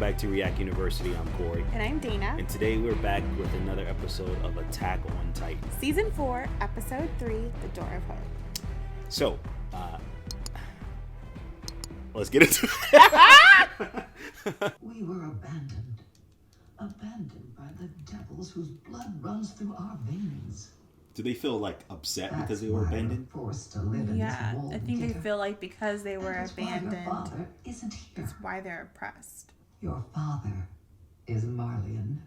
back to React University. I'm Corey. And I'm Dana. And today we're back with another episode of Attack on Titan. Season 4, Episode 3, The Door of Hope. So, let's get into it. We were abandoned by the devils whose blood runs through our veins. Do they feel like upset because they were abandoned? Forced to live in Yeah, this I think they feel like because they were That's why your abandoned, father isn't here. that's why they're oppressed. Your father is Marleyan.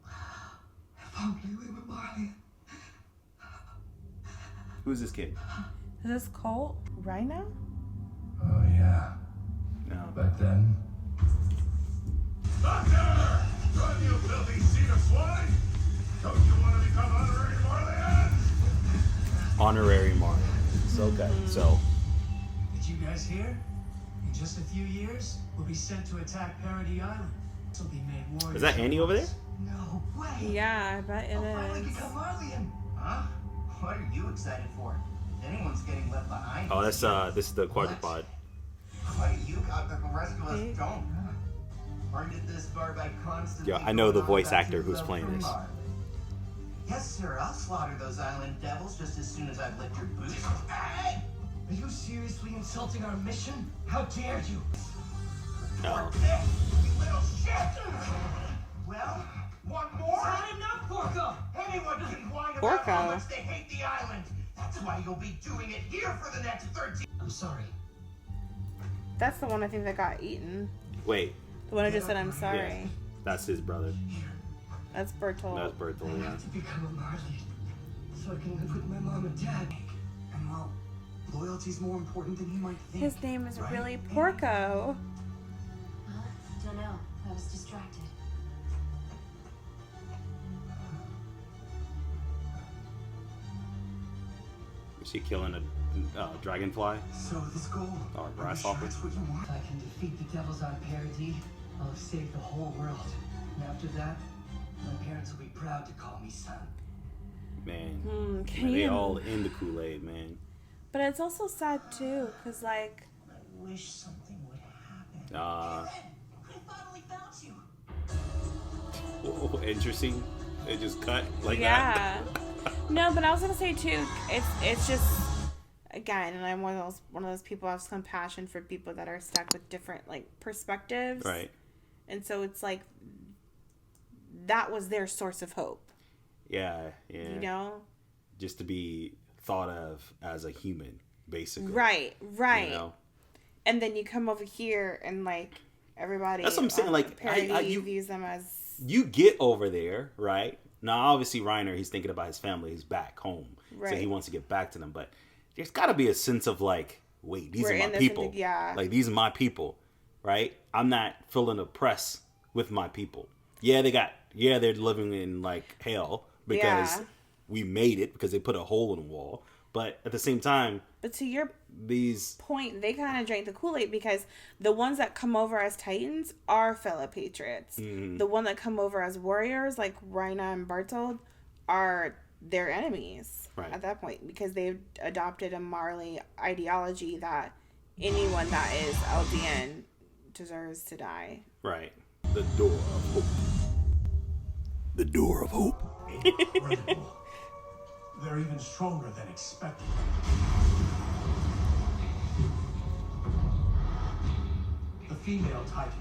If only we were Marleyan. Who's this kid? Is this Colt? Reiner? Oh, yeah. No. Back then. Doctor! Run, you filthy seed of swine! Don't you want to become honorary Marleyan? Honorary Marley. So good. So, Did you guys hear? In just a few years, we'll be sent to attack Parody Island. This will be made warriors. is that Annie over there? No way. Yeah, I bet it I'll finally is. become Marleyan. Huh? What are you excited for? If anyone's getting left behind. Oh, that's this is the quadrupod. Why do you got that the rest of us don't? Earned it this far by constantly. Yeah, I know the going on voice about actor your who's love playing for this. Marley. Yes, sir. I'll slaughter those island devils just as soon as I've licked your boots. Hey! Are you seriously insulting our mission? How dare you? No. Hey, you little shit! Well, one more? Not enough, Porco! Anyone can whine about Porco. how much they hate the island. That's why you'll be doing it here for the next 13. I'm sorry. That's the one I think that got eaten. Wait, The one I just said I'm sorry. yeah, that's his brother. That's Bertolt. That's Bertolt. I Yeah. have to become a Marleyan so I can live with my mom and dad. And well, loyalty's more important than you might think. His name is right? really Porco. Don't know. I was distracted. Is she killing a dragonfly? So this goal. Or are you grasshopper? sure it's what you want? If I can defeat the devils on Parody, I'll have saved the whole world. And after that, my parents will be proud to call me son. Man, Can man, they you? all in the Kool-Aid, man. But it's also sad too, because like, I wish something would happen. Uh, I finally found you. oh, interesting. It just cut like that. yeah. No, but I was gonna say too, it's just again, and I'm one of those people who has compassion for people that are stuck with different like perspectives. Right. And so it's like that was their source of hope. Yeah, yeah. You know? Just to be thought of as a human, basically. Right. You know? And then you come over here and like everybody. That's what I'm saying, on like, Parody you views them as You get over there, right? Now, obviously, Reiner, he's thinking about his family. He's back home. So Right. he wants to get back to them. But there's got to be a sense of, like, wait, these We're are my in this people. in the- yeah. Like, these are my people, right? I'm not feeling oppressed with my people. Yeah, they're living in, like, hell because Yeah. we made it because they put a hole in the wall. But at the same time, But to your these... point, they kind of drank the Kool-Aid because the ones that come over as Titans are fellow patriots. Mm-hmm. The one that come over as warriors, like Reiner and Bertolt, are their enemies Right. at that point because they've adopted a Marley ideology that anyone that is LDN deserves to die. Right. The door of hope. The door of hope. Incredible. They're even stronger than expected. The female Titan.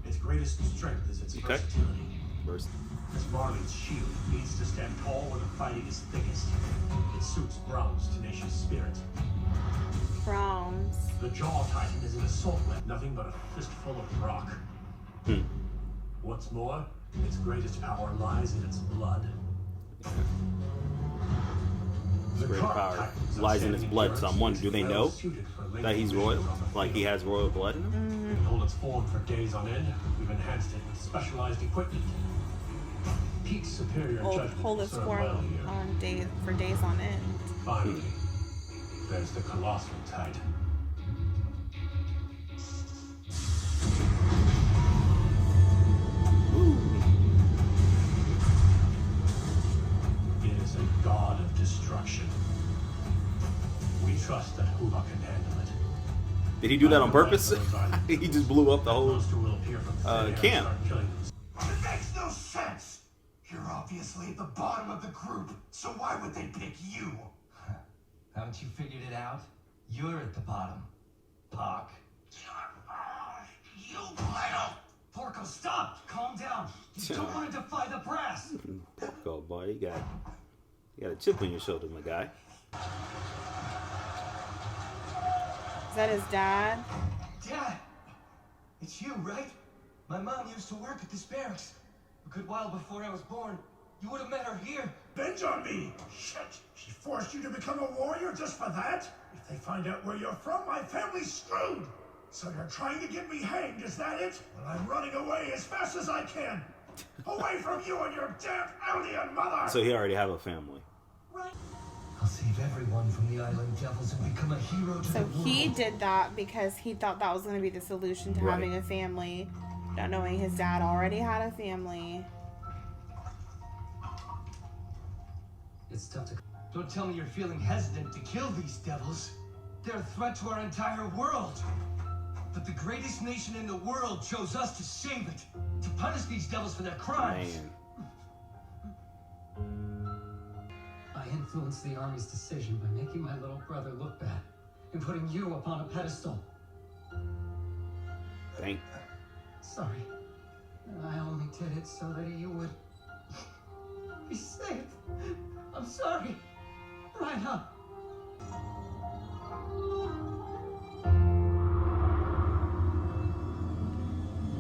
Its greatest strength is its Okay. versatility. First. As Marley's shield needs to stand tall when the fighting is thickest. It suits Brown's tenacious spirit. Browns. The Jaw Titan is an assault weapon, nothing but a fistful of rock. What's more, its greatest power lies in its blood. The Great Carp power Titan's lies in his outstanding blood. endurance Someone, is do they well know suited for that lengthy he's vision royal? on the Like he field. has royal blood in him? It can hold its form for days on end. We've enhanced it with specialized equipment. Peak superior judgment Hold will its serve form well here. on days on end. Finally, there's the colossal Titan. It is a god of destruction. We trust that Hula can handle it. Did he do that on purpose? He just blew up the whole Monster will appear from thin air and camp. start killing them. It makes no sense. You're obviously at the bottom of the group, so why would they pick you? Haven't you figured it out? You're at the bottom. Pock. You little... Porco, stop! Calm down. You don't want to defy the brass. Porco, boy, you got a chip on your shoulder, my guy. Is that his dad? Dad! It's you, right? My mom used to work at this barracks. A good while before I was born. You would have met her here. Bend on me! Shit! She forced you to become a warrior just for that? If they find out where you're from, my family's screwed! So you're trying to get me hanged, is that it? Well, I'm running away as fast as I can! Away from you and your damn alien mother! So he already have a family. I'll save everyone from the island devils and become a hero to So the world. he did that because he thought that was going to be the solution to Right. having a family, not knowing his dad already had a family. It's tough to... Don't tell me you're feeling hesitant to kill these devils. They're a threat to our entire world. But the greatest nation in the world chose us to save it. To punish these devils for their crimes. Man. I influenced the army's decision by making my little brother look bad and putting you upon a pedestal. Dang. Sorry. I only did it so that you would be safe. I'm sorry. Reiner.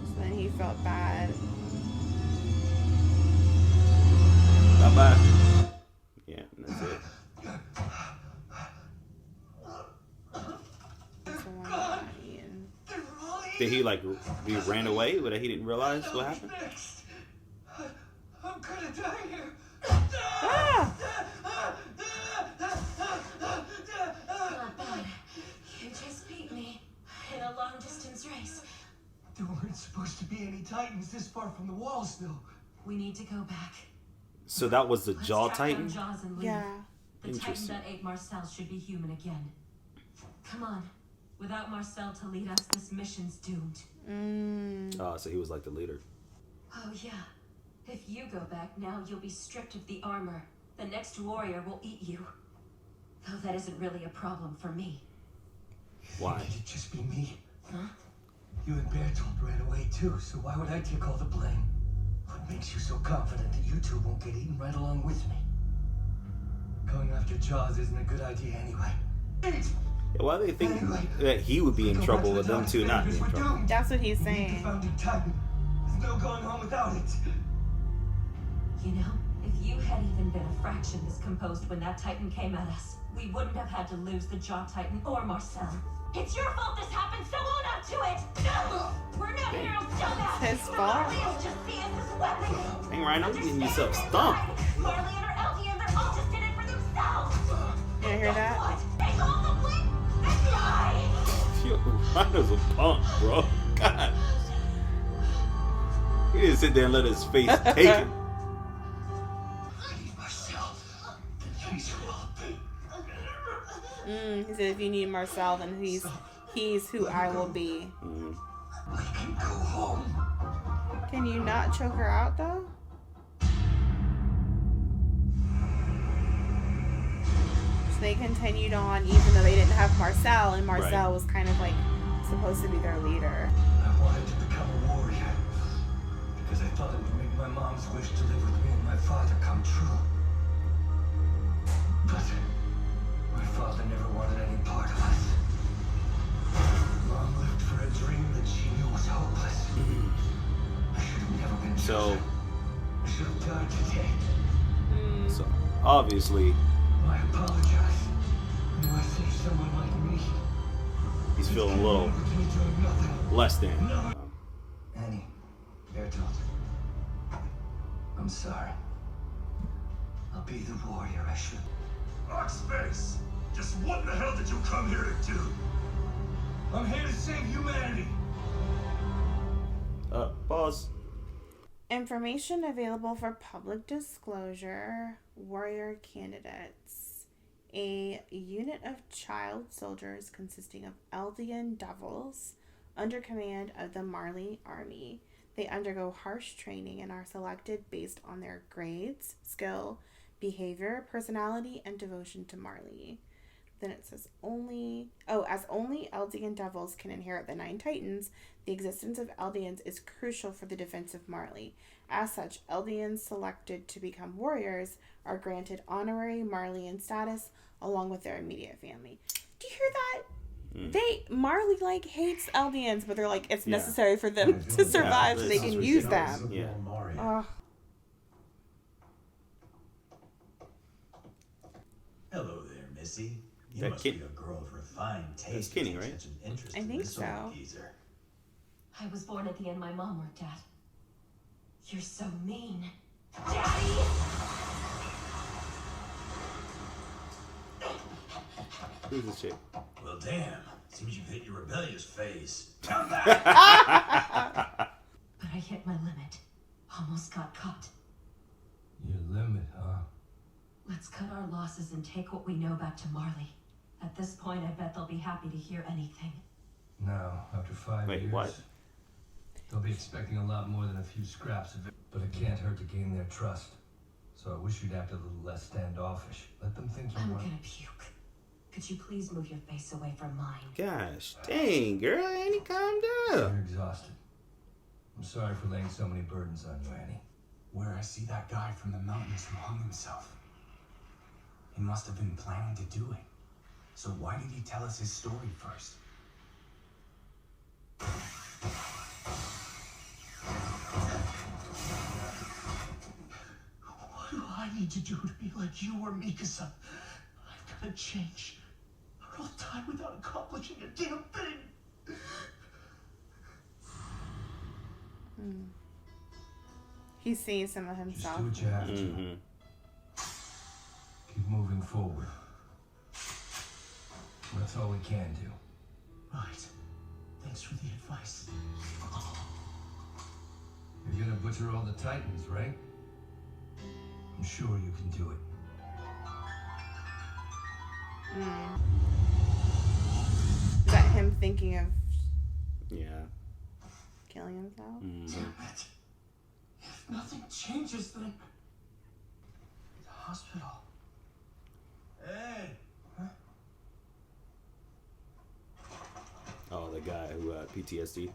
So then he felt bad. Bye-bye. Yeah, and that's it. So and Did he, like, he ran away, but he didn't realize what happened? Next. I'm gonna die here. ah! Not bad. You just beat me in a long-distance race. There weren't supposed to be any titans this far from the walls, though. We need to go back. So that was the Let's Jaw track down Titan? Jaws and leave. Yeah. The Titan Interesting. that ate Marcel should be human again. Come on. Without Marcel to lead us, this mission's doomed. Oh, so he was like the leader. Oh yeah. If you go back now, you'll be stripped of the armor. The next warrior will eat you. Though that isn't really a problem for me. Why? Could it just be me? Huh? You and Bertolt ran away too, so why would I take all the blame? What makes you so confident that you two won't get eaten right along with me? Going after Jaws isn't a good idea anyway. Yeah, why do they think Anyway, that he would be in go back trouble to with the them Titan two not because being in we're trouble? doomed. That's what he's We need the saying. founding Titan. There's no going home without it. You know, if you had even been a fraction this composed when that Titan came at us, we wouldn't have had to lose the Jaw Titan or Marcel. It's your fault this happened, so own up to it! No! We're not heroes, dumbass! It's his fault. Please just see us as weapons! Dang, Ryan, I'm getting yourself stumped. Marley and her LDN, they're all just in it for themselves! You hear that? What? Take all the blame and die! Yo, Rhino's a punk, bro. God. He didn't sit there and let his face take it. I need myself. Then he's who I'll be. He said, if you need Marcel, then he's who I will be. We can go home. Can you not choke her out, though? So they continued on, even though they didn't have Marcel, and Marcel Right. was kind of like supposed to be their leader. I wanted to become a warrior because I thought it would make my mom's wish to live with me and my father come true. But my father never wanted any part of us. Mom lived for a dream that she knew was hopeless. I should have never been So, chosen. I should have died today. so obviously, I apologize. I knew I saved someone like me. he's feeling a little With me doing nothing. less than. Annie, Bertolt, I'm sorry. I'll be the warrior I should. Oxface! Just what the hell did you come here to do? I'm here to save humanity. Pause. Information available for public disclosure. Warrior candidates. A unit of child soldiers consisting of Eldian devils under command of the Marley army. They undergo harsh training and are selected based on their grades, skill, behavior, personality, and devotion to Marley. Then it says as only Eldian devils can inherit the 9 Titans, the existence of Eldians is crucial for the defense of Marley. As such, Eldians selected to become warriors are granted honorary Marleyan status along with their immediate family. Do you hear that? Marley like hates Eldians, but they're like it's necessary for them to survive so they can use them. Yeah. Hello there, Missy. You That must kid- be a girl of refined taste. That's Kenny, to take right? Such an interest I in think this so. old geezer. I was born at the end my mom worked at. You're so mean. Daddy! Who's this chick? Well, damn. Seems you've hit your rebellious phase. Come back! But I hit my limit. Almost got caught. Your limit, huh? Let's cut our losses and take what we know back to Marley. At this point, I bet they'll be happy to hear anything. Now, after 5 Wait, years, what? they'll be expecting a lot more than a few scraps of it. But it can't hurt to gain their trust. So I wish you'd act a little less standoffish. Let them think you I'm want... gonna puke. Could you please move your face away from mine? Gosh, dang, girl, Annie, calm down. You're exhausted. I'm sorry for laying so many burdens on you, Annie. Where I see that guy from the mountains who hung himself. He must have been planning to do it. So why did he tell us his story first? What do I need to do to be like you or Mikasa? I've got to change. Or I'll die without accomplishing a damn thing. He sees some of Just himself. do what you have to. Mm-hmm. Keep moving forward. That's all we can do. Right. Thanks for the advice. You're gonna butcher all the Titans, right? I'm sure you can do it. Is that him thinking of Yeah. killing himself? Damn it. If nothing changes, then... The hospital. Hey! Oh, the guy who had PTSD.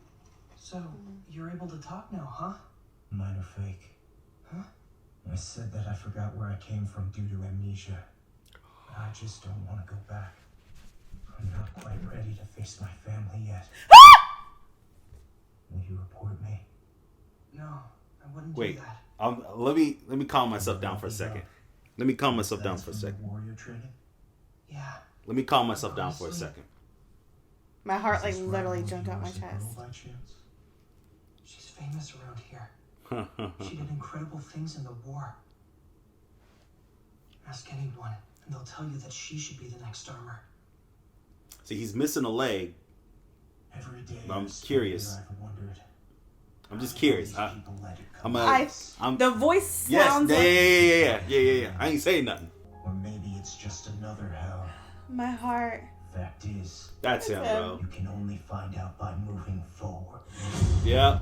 So, you're able to talk now, huh? Mine are fake. Huh? I said that I forgot where I came from due to amnesia. But I just don't want to go back. I'm not quite ready to face my family yet. Will you report me? No, I wouldn't Wait, do that. let me calm myself down for a second. Let me calm myself down That's for a from the second. warrior training? Yeah. Let me calm myself down for a Honestly, second. My heart Is like this literally Reiner jumped out my was a girl chest. by chance? She's famous around here. She did incredible things in the war. Ask anyone, and they'll tell you that she should be the next armor. See, he's missing a leg. Every day I'm I've spent curious. here, I've wondered, I'm just how curious. these people let it I'm come a, I- I'm The voice yes, sounds yeah. I ain't saying nothing. Or maybe it's just another hell. my heart. Fact is, That's him, bro. you can only find out by moving forward. Yep.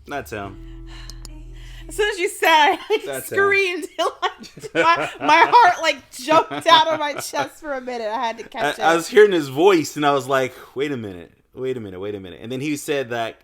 That's him. As soon as you said it, I That's screamed. My heart like jumped out of my chest for a minute. I had to catch it. I was hearing his voice and I was like, wait a minute. And then he said that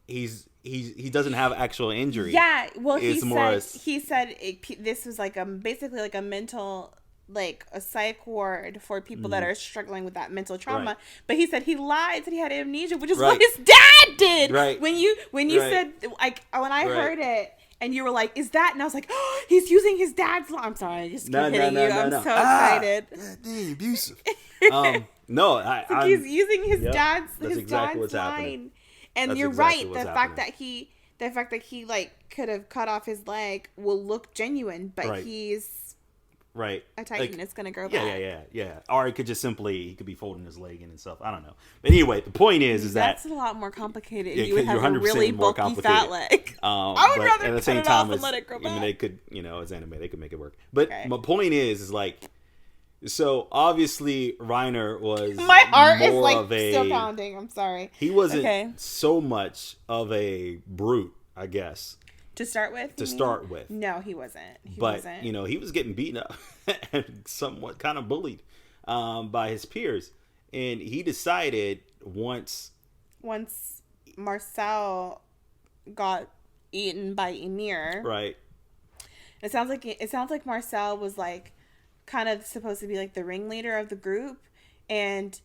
he doesn't have actual injury. Yeah, well, It's more he said this was like basically like a mental, like a psych ward for people that are struggling with that mental trauma. Right. But he said he lied that he had amnesia, which is Right. what his dad did. Right. When you Right. said like when I Right. heard it and you were like, "Is that?" and I was like, "Oh, he's using his dad's." I'm sorry, I just keep hitting you. I'm so excited. Dang, abusive. No, I'm, He's using his Yep, dad's that's his exactly dad's what's line. happening. And That's you're exactly right. what's The fact that he like could have cut off his leg will look genuine, but Right. he's right? A Titan is going to grow yeah, back. yeah. Or it could just simply, he could be folding his leg in and stuff. I don't know. But anyway, the point is That's that a lot more complicated. it You would could- have a 100% really more bulky complicated. fat leg. I would rather at the cut same it time, off and let it grow I mean, back. they could, it's anime. They could make it work. But Okay. my point is like, so obviously Reiner was My heart is more like of a, still pounding. I'm sorry. He wasn't Okay. so much of a brute, I guess. To start with? To you mean? start with. No, he wasn't. He But wasn't. he was getting beaten up and somewhat kind of bullied by his peers, and he decided once Marcel got eaten by Emir, right. it sounds like Marcel was like kind of supposed to be like the ringleader of the group, and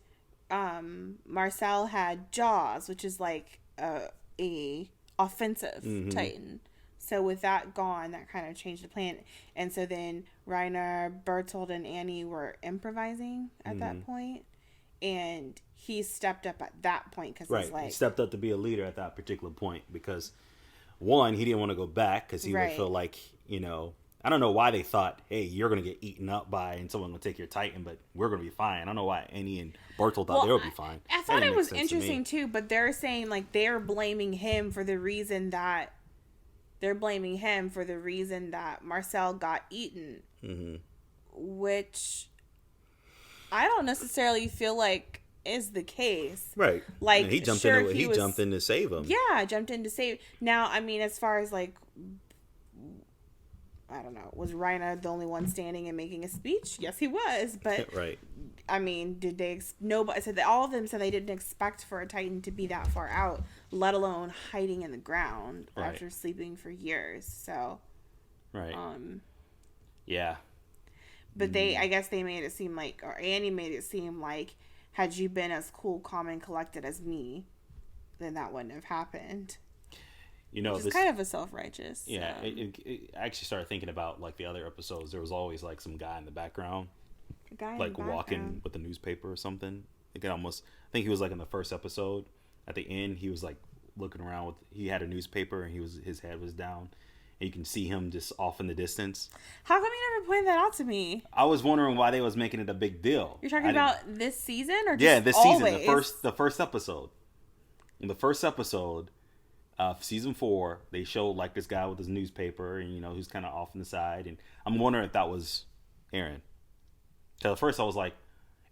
Marcel had Jaws, which is like a offensive Titan. So with that gone, that kind of changed the plan. And so then Reiner, Bertold, and Annie were improvising at that point. And he stepped up at that point because Right. he's like... He stepped up to be a leader at that particular point because, one, he didn't want to go back because he would feel like, I don't know why they thought, hey, you're going to get eaten up by and someone will take your Titan, but we're going to be fine. I don't know why Annie and Bertold thought they would be fine. I thought it was interesting too, but they're saying like they're blaming him for the reason that Marcel got eaten, which I don't necessarily feel like is the case. Right. Like he jumped jumped in to save him. Yeah, jumped in to save. Now, I mean, as far as like, I don't know, was Reiner the only one standing and making a speech? Yes, he was. But right. I mean, did they? Nobody said that. All of them said they didn't expect for a Titan to be that far out, let alone hiding in the ground after sleeping for years. So, right. Yeah. But I guess they made it seem like, or Annie made it seem like, had you been as cool, calm, and collected as me, then that wouldn't have happened. Which is kind of a self-righteous. Yeah, I actually started thinking about like the other episodes. There was always like some guy in the background. Like walking with a newspaper or something. I think he was like in the first episode. At the end, he was like looking around he had a newspaper and his head was down, and you can see him just off in the distance. How come you never pointed that out to me? I was wondering why they was making it a big deal. You're talking about this season or just this always? season, the first episode. In the first episode of season 4, they showed like this guy with his newspaper and who's kind of off on the side, and I'm wondering if that was Eren. So at first I was like,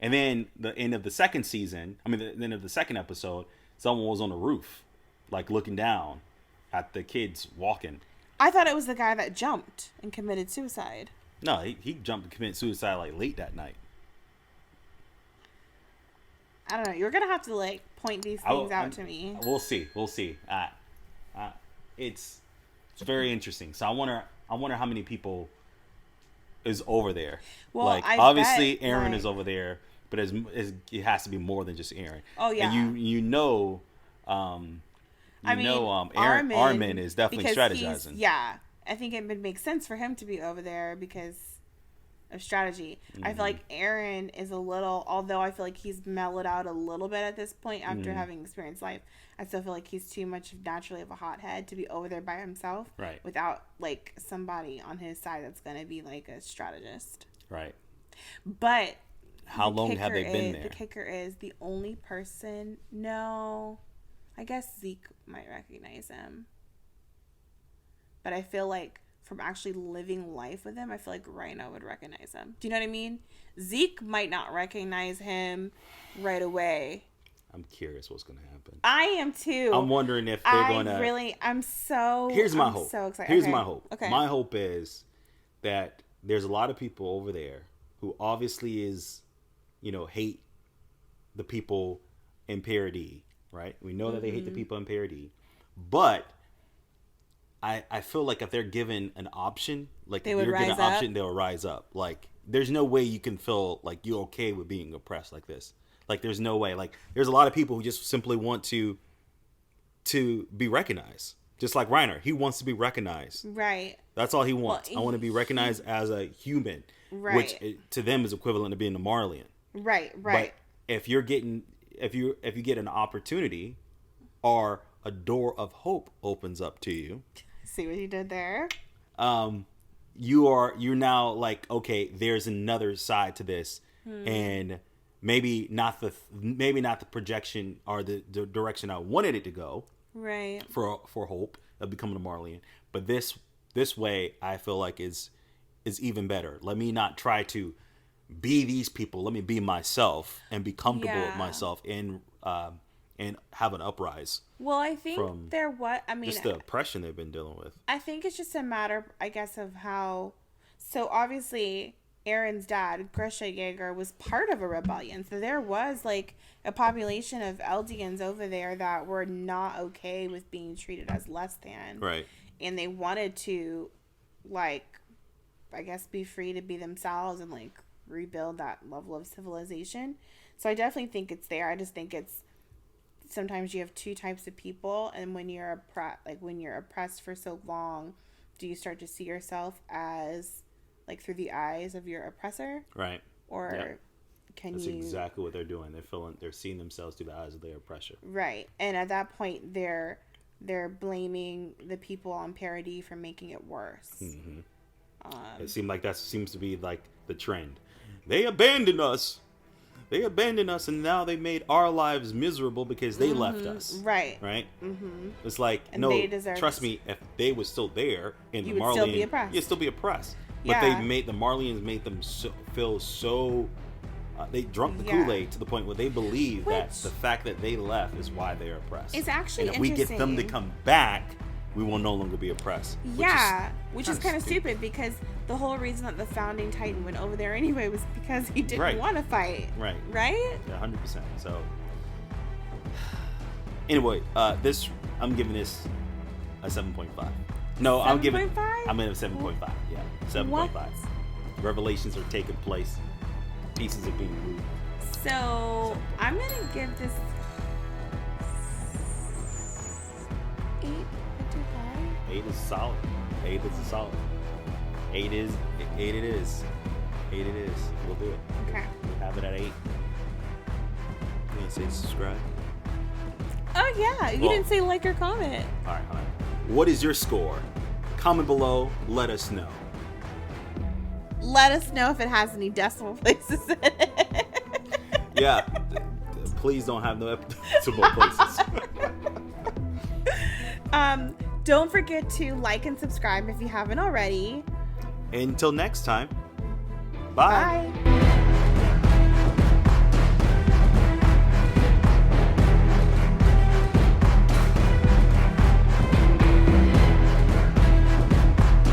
and then the end of the second season, the end of the second episode, someone was on the roof, like looking down at the kids walking. I thought it was the guy that jumped and committed suicide. No, he jumped and committed suicide like late that night. I don't know. You're gonna have to like point these things out to me. We'll see. It's very interesting. So I wonder how many people is over there. Well, like obviously Eren is over there, but it has to be more than just Eren. Oh yeah. And Armin is definitely strategizing. Yeah, I think it would make sense for him to be over there because of strategy. I feel like Eren is a little, although I feel like he's mellowed out a little bit at this point after having experienced life. I still feel like he's too much naturally of a hothead to be over there by himself, right? Without like somebody on his side that's gonna be like a strategist, right? But how long have they been there? The kicker is the only person. No, I guess Zeke might recognize him, but I feel like from actually living life with him, I feel like Reiner would recognize him. Do you know what I mean? Zeke might not recognize him right away. I'm curious what's going to happen. I am too. I'm wondering if they're going to... Here's my hope. So excited. Here's my hope. Okay. My hope is that there's a lot of people over there who obviously hate the people in Paradis, right? We know that they hate the people in Paradis. But I feel like if they're given an option, like if you're given an option, they'll rise up. Like, there's no way you can feel like you're okay with being oppressed like this. Like, there's no way. Like, there's a lot of people who just simply want to be recognized. Just like Reiner. He wants to be recognized. Right. That's all he wants. I want to be recognized as a human. Right. Which to them is equivalent to being a Marleyan. Right. But if you get an opportunity or a door of hope opens up to you. See what you did there? you're now like, okay, there's another side to this, and maybe not the projection or the direction I wanted it to go, right? For Hope of becoming a Marleyan, but this way I feel like is even better. Let me not try to be these people. Let me be myself and be comfortable with myself, and have an uprise. Well, I think just the oppression they've been dealing with. I think it's just a matter, I guess, of how. So obviously, Aaron's dad, Grisha Yeager, was part of a rebellion. So there was like a population of Eldians over there that were not okay with being treated as less than. Right. And they wanted to, like, I guess, be free to be themselves and like rebuild that level of civilization. So I definitely think it's there. I just think it's sometimes you have two types of people, and when you're oppressed for so long, do you start to see yourself as like through the eyes of your oppressor? Right. Or That's exactly what they're doing. They're seeing themselves through the eyes of their oppressor. Right. And at that point they're blaming the people on Paradis for making it worse. Mm-hmm. It seems to be like the trend. They abandoned us, and now they made our lives miserable because they left us. Right. Mm-hmm. It's like, and no, trust me, if they were still there in the Marleyan, you'd still be oppressed. But the Marleyans made them feel so. They drunk the Kool-Aid to the point where they believe that the fact that they left is why they're oppressed. It's actually and if we get them to come back, we will no longer be oppressed. Which is kind of stupid because the whole reason that the founding Titan went over there anyway was because he didn't want to fight. Right? Yeah, 100%. So anyway, I'm giving this a 7.5. No, 7. I'm giving it a 7.5. Yeah, 7.5. Revelations are taking place. Pieces are being moved. So I'm gonna give this 8.5. 8 is solid. 8 is a solid. 8 it is. We'll do it. Okay. We'll have it at 8. You gonna say subscribe? Oh yeah. You didn't say like or comment. Alright. What is your score? Comment below. Let us know. Let us know if it has any decimal places in it. Yeah. Please don't have no decimal places. Don't forget to like and subscribe if you haven't already. Until next time. Bye. Bye.